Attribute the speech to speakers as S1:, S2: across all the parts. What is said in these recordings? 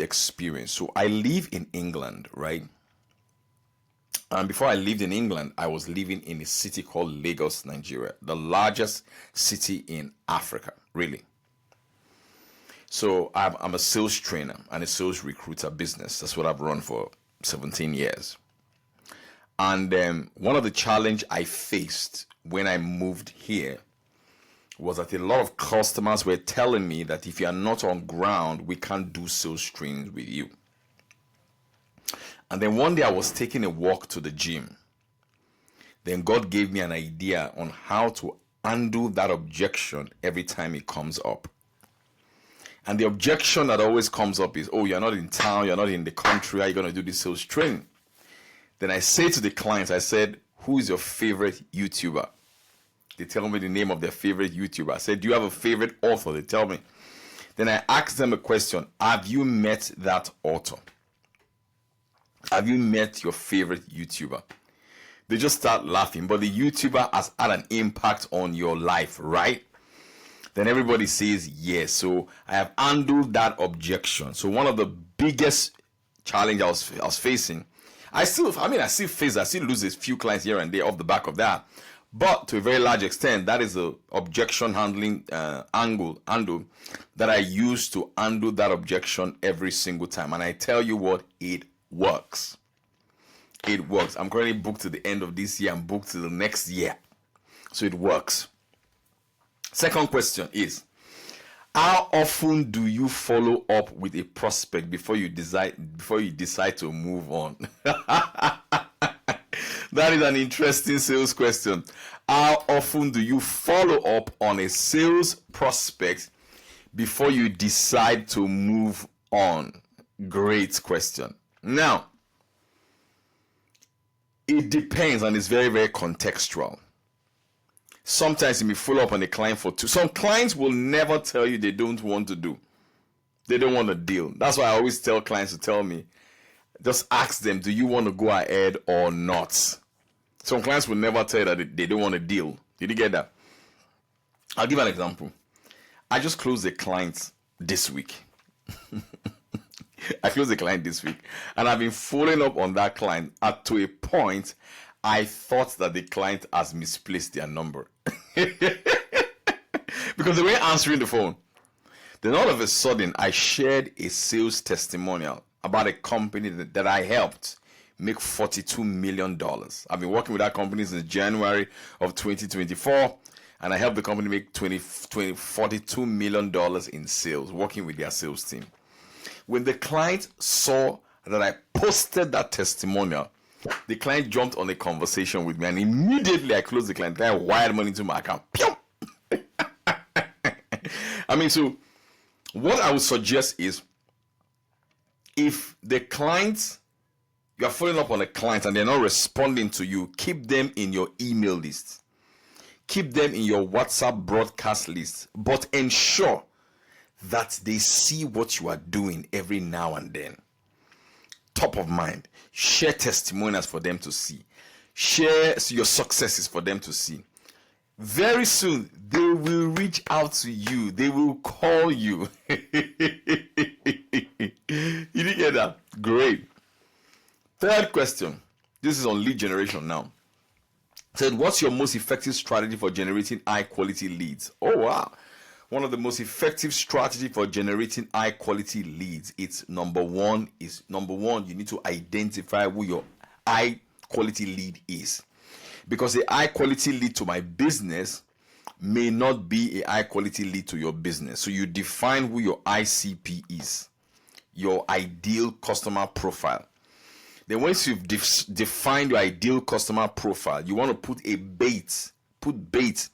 S1: experience. So I live in England, right? And before I lived in England, I was living in a city called Lagos, Nigeria, the largest city in Africa, really. So I'm a sales trainer and a sales recruiter business. That's what I've run for 17 years. And one of the challenge I faced when I moved here was that a lot of customers were telling me that if you are not on ground, we can't do sales trainings with you. And then one day I was taking a walk to the gym. Then God gave me an idea on how to undo that objection every time it comes up. And the objection that always comes up is, oh, you're not in town, you're not in the country, how are you going to do this sales training? Then I say to the clients, I said, who is your favorite YouTuber? They tell me the name of their favorite YouTuber. I said, do you have a favorite author? They tell me. Then I ask them a question. Have you met that author? Have you met your favorite YouTuber? They just start laughing. But the YouTuber has had an impact on your life, right? Then everybody says yes. So I have handled that objection. So one of the biggest challenge I was facing, I still lose a few clients here and there off the back of that. But to a very large extent, that is the objection handling angle that I use to handle that objection every single time. And I tell you what, it works. It works. I'm currently booked to the end of this year. I'm booked to the next year. So it works. Second question is, how often do you follow up with a prospect before you decide to move on? That is an interesting sales question. How often do you follow up on a sales prospect before you decide to move on? Great question. Now, it depends and it's very, very contextual. Sometimes you may follow up on a client for two. Some clients will never tell you they don't want to do. They don't want a deal. That's why I always tell clients to tell me, just ask them, do you want to go ahead or not? Some clients will never tell you that they don't want a deal. Did you get that? I'll give an example. I just closed a client this week. I closed a client this week. And I've been following up on that client up to a point I thought that the client has misplaced their number. Because they were answering the phone. Then all of a sudden, I shared a sales testimonial about a company that I helped make $42 million. I've been working with that company since January of 2024, and I helped the company make $42 million in sales, working with their sales team. When the client saw that I posted that testimonial, the client jumped on a conversation with me, and immediately I closed the client. I wired money into my account. So what I would suggest is, if the client, you are following up on a client and they're not responding to you, keep them in your email list. Keep them in your WhatsApp broadcast list. But ensure that they see what you are doing every now and then. Top of mind. Share testimonials for them to see. Share your successes for them to see. Very soon, they will reach out to you. They will call you. You didn't get that? Great. Third question. This is on lead generation now. It said, what's your most effective strategy for generating high quality leads? Oh, wow. One of the most effective strategy for generating high quality leads, it's number one, you need to identify who your high quality lead is. Because a high quality lead to my business may not be a high quality lead to your business. So you define who your ICP is, your ideal customer profile. Then once you've defined your ideal customer profile, you want to put bait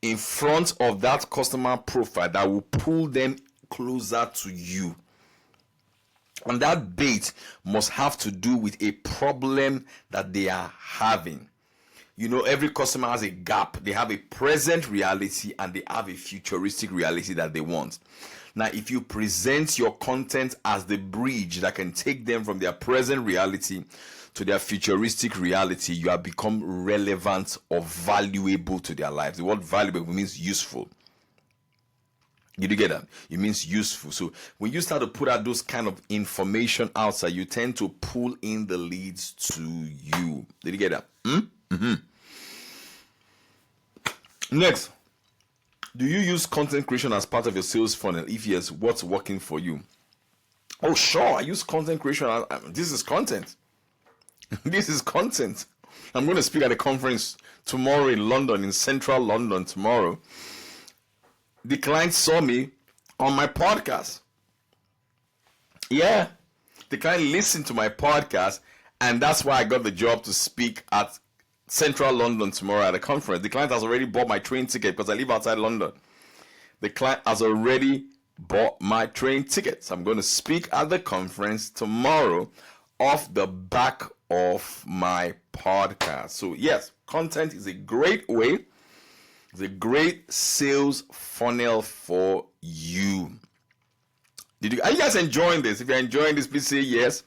S1: in front of that customer profile that will pull them closer to you. And that bait must have to do with a problem that they are having. You know, every customer has a gap. They have a present reality and they have a futuristic reality that they want. Now, if you present your content as the bridge that can take them from their present reality to their futuristic reality, you have become relevant or valuable to their lives. The word valuable means useful. Did you get that? It means useful. So when you start to put out those kind of information outside, you tend to pull in the leads to you. Did you get that? Next, do you use content creation as part of your sales funnel? If yes, what's working for you? Oh, sure, I use content creation. This is content. This is content. I'm going to speak at a conference tomorrow in London, in central London tomorrow. The client saw me on my podcast. Yeah, the client listened to my podcast, and that's why I got the job to speak at central London tomorrow at a conference. The client has already bought my train ticket because I live outside London. The client has already bought my train ticket. So I'm going to speak at the conference tomorrow off the back of my podcast. So yes, content is a great way. It's a great sales funnel for you. Are you guys enjoying this? If you're enjoying this, please say yes.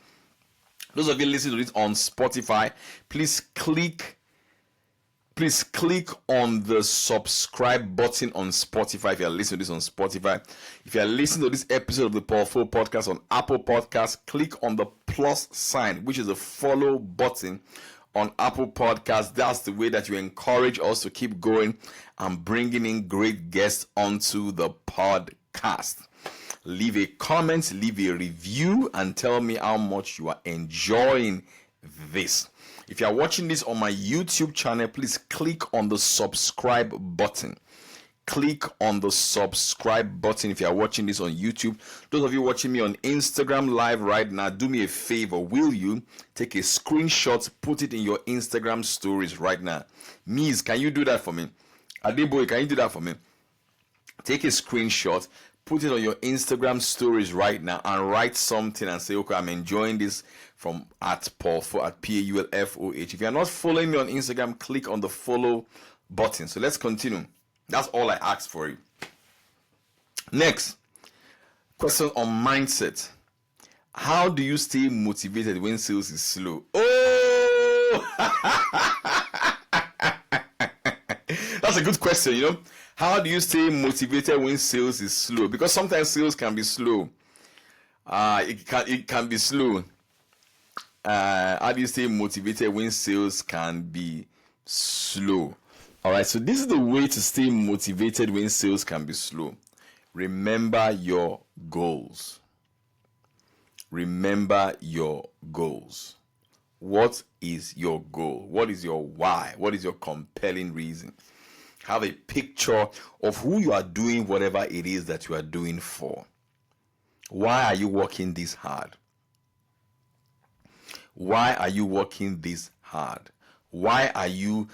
S1: Those of you listening to this on Spotify, please click on the subscribe button on Spotify if you're listening to this on Spotify. If you're listening to this episode of the Powerful Podcast on Apple Podcasts, click on the plus sign, which is a follow button on Apple Podcasts. That's the way that you encourage us to keep going and bringing in great guests onto the podcast. Leave a comment, leave a review, and tell me how much you are enjoying this. If you are watching this on my YouTube channel, please click on the subscribe button. Click on the subscribe button if you are watching this on YouTube. Those of you watching me on Instagram live right now, do me a favor. Will you take a screenshot, put it in your Instagram stories right now? Miz, can you do that for me? Adeboye, can you do that for me? Take a screenshot, put it on your Instagram stories right now, and write something and say, okay, I'm enjoying this from at Paulfoh, at Paulfoh. If you're not following me on Instagram, click on the follow button. So let's continue. That's all I asked for you. Next, question on mindset. How do you stay motivated when sales is slow? Oh! That's a good question, you know. How do you stay motivated when sales is slow? Because sometimes sales can be slow. It can be slow. How do you stay motivated when sales can be slow? All right, so this is the way to stay motivated when sales can be slow. Remember your goals. Remember your goals. What is your goal? What is your why? What is your compelling reason? Have a picture of who you are doing whatever it is that you are doing for. Why are you working this hard? Why are you working this hard? Why are you,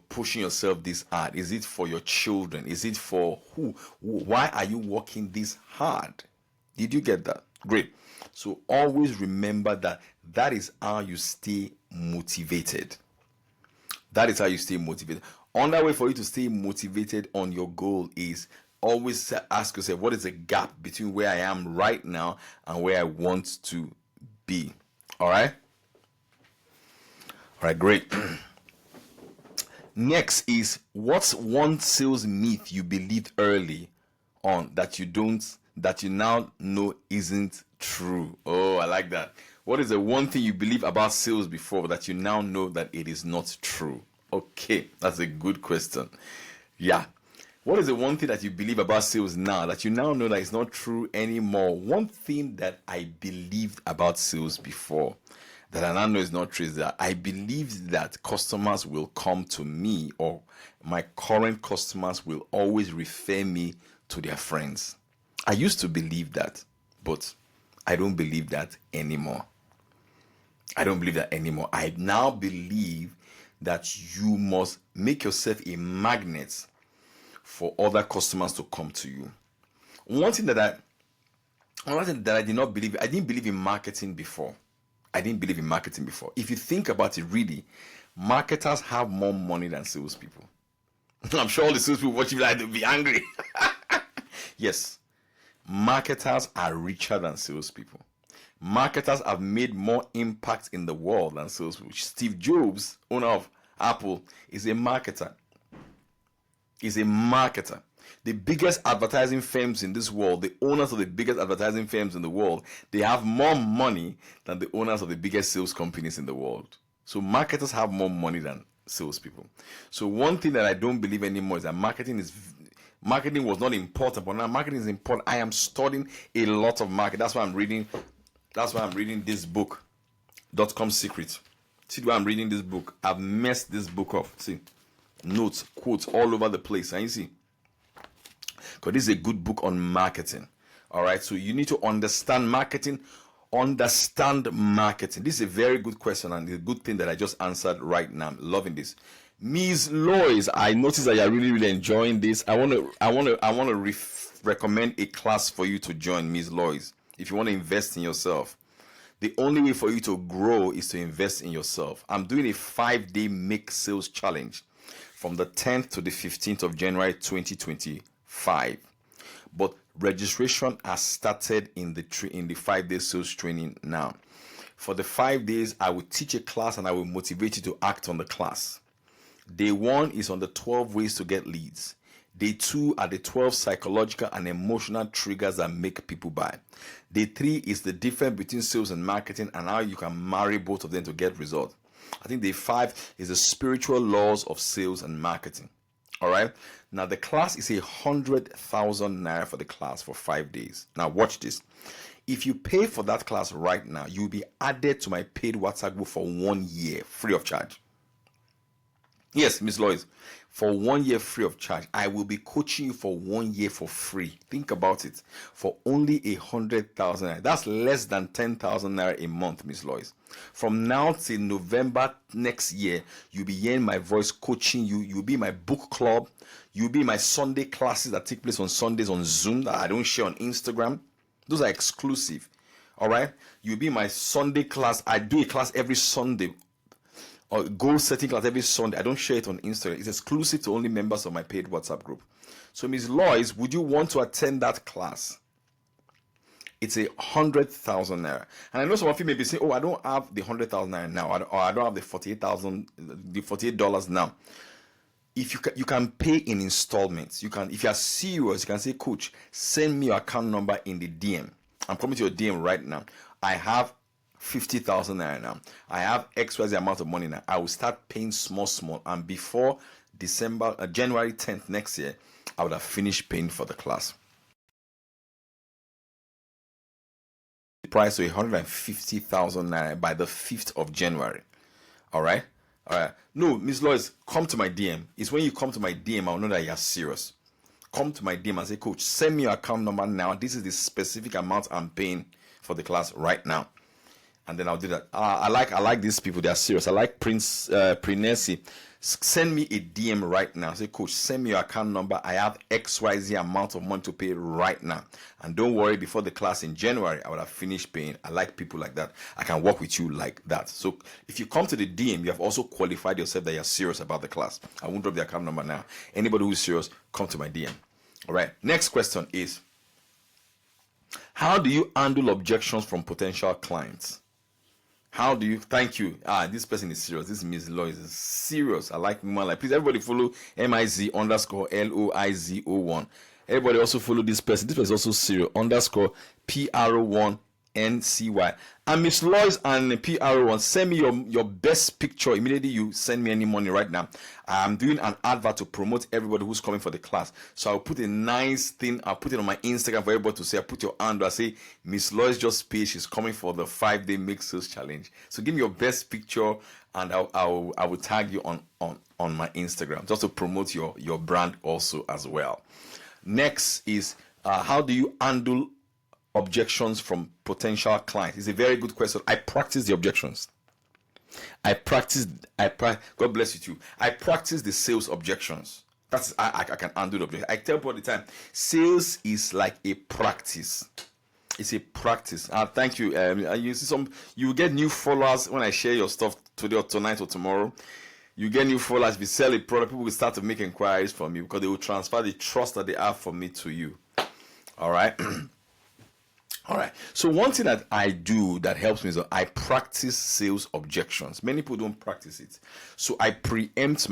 S1: pushing yourself this hard? Is it for your children? Is it for who? Why are you working this hard? Did you get that? Great. So always remember that is how you stay motivated. That is how you stay motivated. Another way for you to stay motivated on your goal is always ask yourself, what is the gap between where I am right now and where I want to be? All right? All right, great. Next is, what's one sales myth you believed early on that you now know isn't true? Oh, I like that. What is the one thing you believe about sales before that you now know that it is not true? Okay, that's a good question. Yeah. What is the one thing that you believe about sales now that you now know that it's not true anymore? One thing that I believed about sales before that I now know is not true is that I believe that customers will come to me, or my current customers will always refer me to their friends. I used to believe that, but I don't believe that anymore. I don't believe that anymore. I now believe that you must make yourself a magnet for other customers to come to you. One thing that I did not believe, I didn't believe in marketing before. If you think about it, really, marketers have more money than salespeople. I'm sure all the salespeople watching like they'll be angry. Yes, marketers are richer than salespeople. Marketers have made more impact in the world than salespeople. Steve Jobs, owner of Apple, is a marketer. The biggest advertising firms in this world, the owners of the biggest advertising firms in the world, they have more money than the owners of the biggest sales companies in the world. So marketers have more money than salespeople. So one thing that I don't believe anymore is that marketing was not important, but now marketing is important. I am studying a lot of market. That's why I'm reading this book, .com Secret. See why I'm reading this book. I've messed this book up. See, notes, quotes all over the place. And you see, because this is a good book on marketing. All right, so you need to understand marketing. Understand marketing. This is a very good question and a good thing that I just answered right now. I'm loving this. Ms. Lois, I noticed that you're really, really enjoying this. I want to recommend a class for you to join, Ms. Lois. If you want to invest in yourself, the only way for you to grow is to invest in yourself. I'm doing a 5-day Make Sales Challenge from the 10th to the 15th of January 2025. But registration has started in the 5-day sales training now. For the 5 days, I will teach a class and I will motivate you to act on the class. Day 1 is on the 12 ways to get leads. Day 2 are the 12 psychological and emotional triggers that make people buy. Day 3 is the difference between sales and marketing and how you can marry both of them to get results. I think day 5 is the spiritual laws of sales and marketing. All right. Now the class is 100,000 naira for the class for 5 days. Now watch this. If you pay for that class right now, you'll be added to my paid WhatsApp group for 1 year free of charge. Yes, Miss Lois, for 1 year free of charge. I will be coaching you for 1 year for free. Think about it. For only 100,000 naira. That's less than 10,000 naira a month, Miss Lois. From now till November next year, you'll be hearing my voice coaching you. You'll be my book club. You'll be my Sunday classes that take place on Sundays on Zoom that I don't share on Instagram. Those are exclusive. All right. You'll be my Sunday class. I do a class every Sunday. Or goal setting class every Sunday. I don't share it on Instagram. It's exclusive to only members of my paid WhatsApp group. So, Ms. Lois, would you want to attend that class? It's 100,000 naira. And I know some of you may be saying, "Oh, I don't have the 100,000 naira now, or I don't have the $48 now." If you can pay in installments. You can, if you are serious, you can say, "Coach, send me your account number in the DM." I'm coming to your DM right now. I have 50,000 naira now. I have XYZ amount of money now. I will start paying small, and before January 10th next year, I would have finished paying for the class. The price to 150,000 naira by the 5th of January. All right. No, Miss Lois, come to my DM. It's when you come to my DM, I'll know that you're serious. Come to my DM and say, "Coach, send me your account number now. This is the specific amount I'm paying for the class right now." And then I'll do that. I like these people. They are serious. I like Prinesi. Send me a DM right now. Say, "Coach, send me your account number. I have XYZ amount of money to pay right now. And don't worry, before the class in January, I would have finished paying." I like people like that. I can work with you like that. So if you come to the DM, you have also qualified yourself that you're serious about the class. I won't drop the account number now. Anybody who's serious, come to my DM. All right. Next question is, how do you handle objections from potential clients? How do you? Thank you. This person is serious. This Ms. Lois is serious. I like women like. Please, everybody follow MIZ_LOIZO1. Everybody also follow this person. This person is also serious. _PRO1NCY. And Miss Lois and PRO1, send me your best picture immediately. You send me any money right now. I'm doing an advert to promote everybody who's coming for the class. So I'll put a nice thing. I'll put it on my Instagram for everybody to say. I put your hand. I say, "Miss Lois just paid. She's coming for the 5-day Make Sales Challenge." So give me your best picture, and I will tag you on my Instagram just to promote your brand also as well. Next is how do you handle objections from potential clients? It's a very good question. I practice the objections. God bless you too. I practice the sales objections. That's I can handle the objection. I tell people all the time, sales is like a practice. It's a practice. Thank you. You see you get new followers when I share your stuff today or tonight or tomorrow. You get new followers. If you sell a product, people will start to make inquiries from you because they will transfer the trust that they have for me to you. All right. All right. So one thing that I do that helps me is that I practice sales objections. Many people don't practice it. So I preempt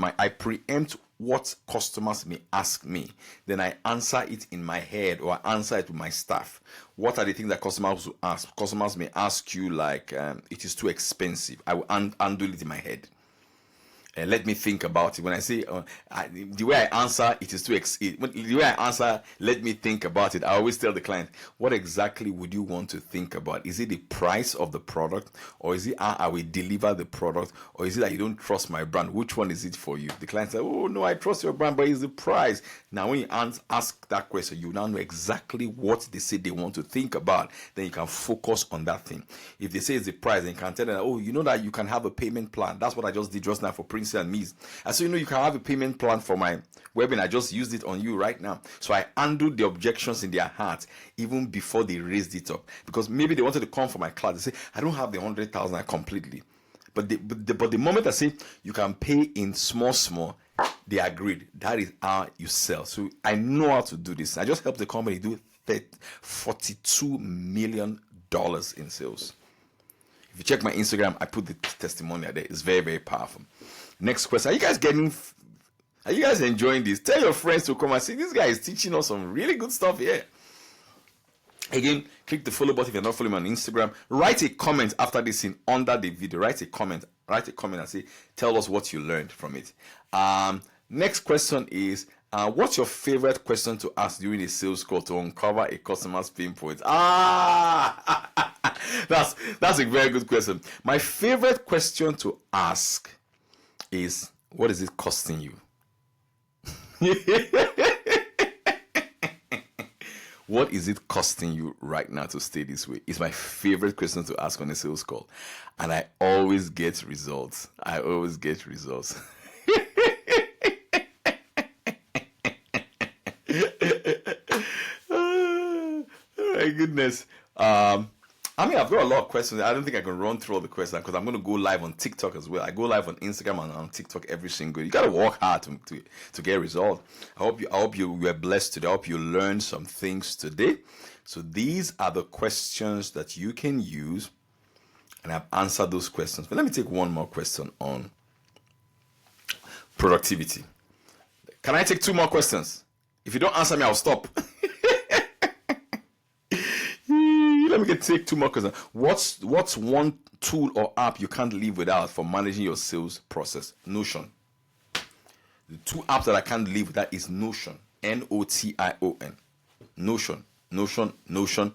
S1: what customers may ask me, then I answer it in my head or I answer it with my staff. What are the things that customers will ask? Customers may ask you like, it is too expensive. I will undo it in my head. Let me think about it. When I say the way I answer, it is too the way I answer, let me think about it. I always tell the client, what exactly would you want to think about? Is it the price of the product, or is it I will deliver the product, or is it that you don't trust my brand? Which one is it for you? The client says, oh no, I trust your brand, but it's the price. Now when you ask that question, you now know exactly what they say they want to think about. Then you can focus on that thing. If they say it's the price, then you can tell them, oh, you know that you can have a payment plan. That's what I just did just now for Prince and me. And so, you can have a payment plan for my webinar. I just used it on you right now. So I undo the objections in their heart even before they raised it up. Because maybe they wanted to come for my class. They say, I don't have the 100,000 completely. But the moment I say you can pay in small, they agreed. That is how you sell. So I know how to do this. I just helped the company do $42 million in sales. If you check my Instagram, I put the testimonial there. It's very, very powerful. Next question. Are you guys enjoying this? Tell your friends to come and see. This guy is teaching us some really good stuff here. Again, click the follow button if you're not following me on Instagram. Write a comment after this thing under the video. Write a comment and say, tell us what you learned from it. Next question is, what's your favorite question to ask during a sales call to uncover a customer's pain point? That's a very good question. My favorite question to ask is, what is it costing you? What is it costing you right now to stay this way? It's my favorite question to ask on a sales call. And I always get results. Oh my goodness. I've got a lot of questions. I don't think I can run through all the questions because I'm going to go live on TikTok as well. I go live on Instagram and on TikTok every single day. You got to work hard to get results. I hope you were blessed today. I hope you learned some things today. So these are the questions that you can use, and I've answered those questions. But let me take one more question on productivity. Can I take two more questions? If you don't answer me, I'll stop. Let me take two more questions. What's one tool or app you can't live without for managing your sales process? Notion. The two apps that I can't live without is Notion. Notion. Notion.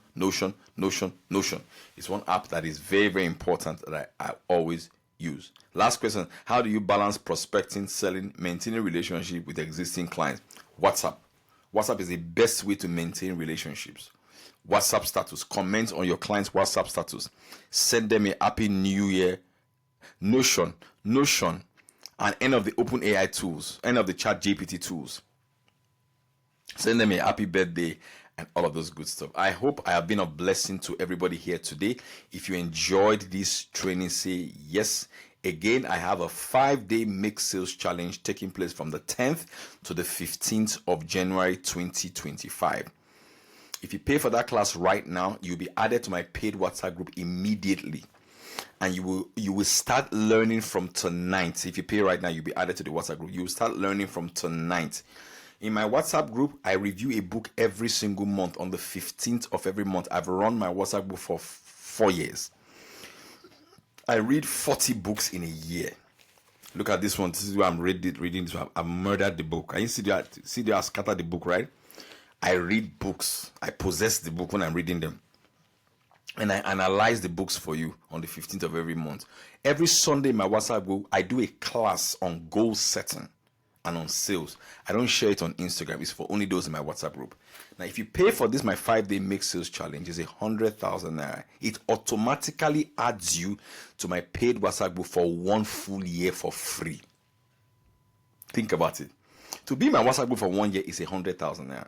S1: It's one app that is very, very important that I always use. Last question. How do you balance prospecting, selling, maintaining relationship with existing clients? WhatsApp. WhatsApp is the best way to maintain relationships. WhatsApp status. Comment on your client's WhatsApp status. Send them a happy new year. Notion, and any of the OpenAI tools, any of the ChatGPT tools. Send them a happy birthday and all of those good stuff. I hope I have been a blessing to everybody here today. If you enjoyed this training, say yes. Again, I have a 5-day mixed sales challenge taking place from the 10th to the 15th of January 2025. If you pay for that class right now, you'll be added to my paid WhatsApp group immediately. And you will start learning from tonight. If you pay right now, you'll be added to the WhatsApp group. You will start learning from tonight. In my WhatsApp group, I review a book every single month on the 15th of every month. I've run my WhatsApp group for 4 years. I read 40 books in a year. Look at this one. This is where I'm reading this one. I've murdered the book. Can you see that I scattered the book, right? I read books. I possess the book when I'm reading them. And I analyze the books for you on the 15th of every month. Every Sunday in my WhatsApp group, I do a class on goal setting and on sales. I don't share it on Instagram. It's for only those in my WhatsApp group. Now, if you pay for this, my 5-day mixed sales challenge is 100,000 naira. It automatically adds you to my paid WhatsApp group for 1 full year for free. Think about it. To be in my WhatsApp group for 1 year is 100,000 naira.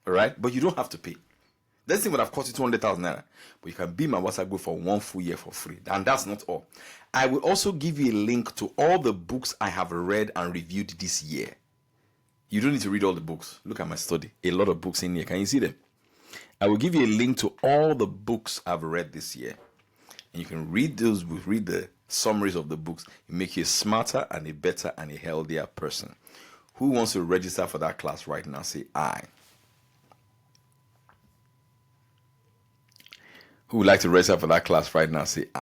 S1: All right, but you don't have to pay. This thing would have cost you 200,000 naira, but you can be my WhatsApp group for 1 full year for free. And that's not all. I will also give you a link to all the books I have read and reviewed this year. You don't need to read all the books. Look at my study. A lot of books in here. Can you see them? I will give you a link to all the books I've read this year. And you can read those books, read the summaries of the books. It make you a smarter and a better and a healthier person. Who wants to register for that class right now? Say I. Who would like to register for that class right now? Say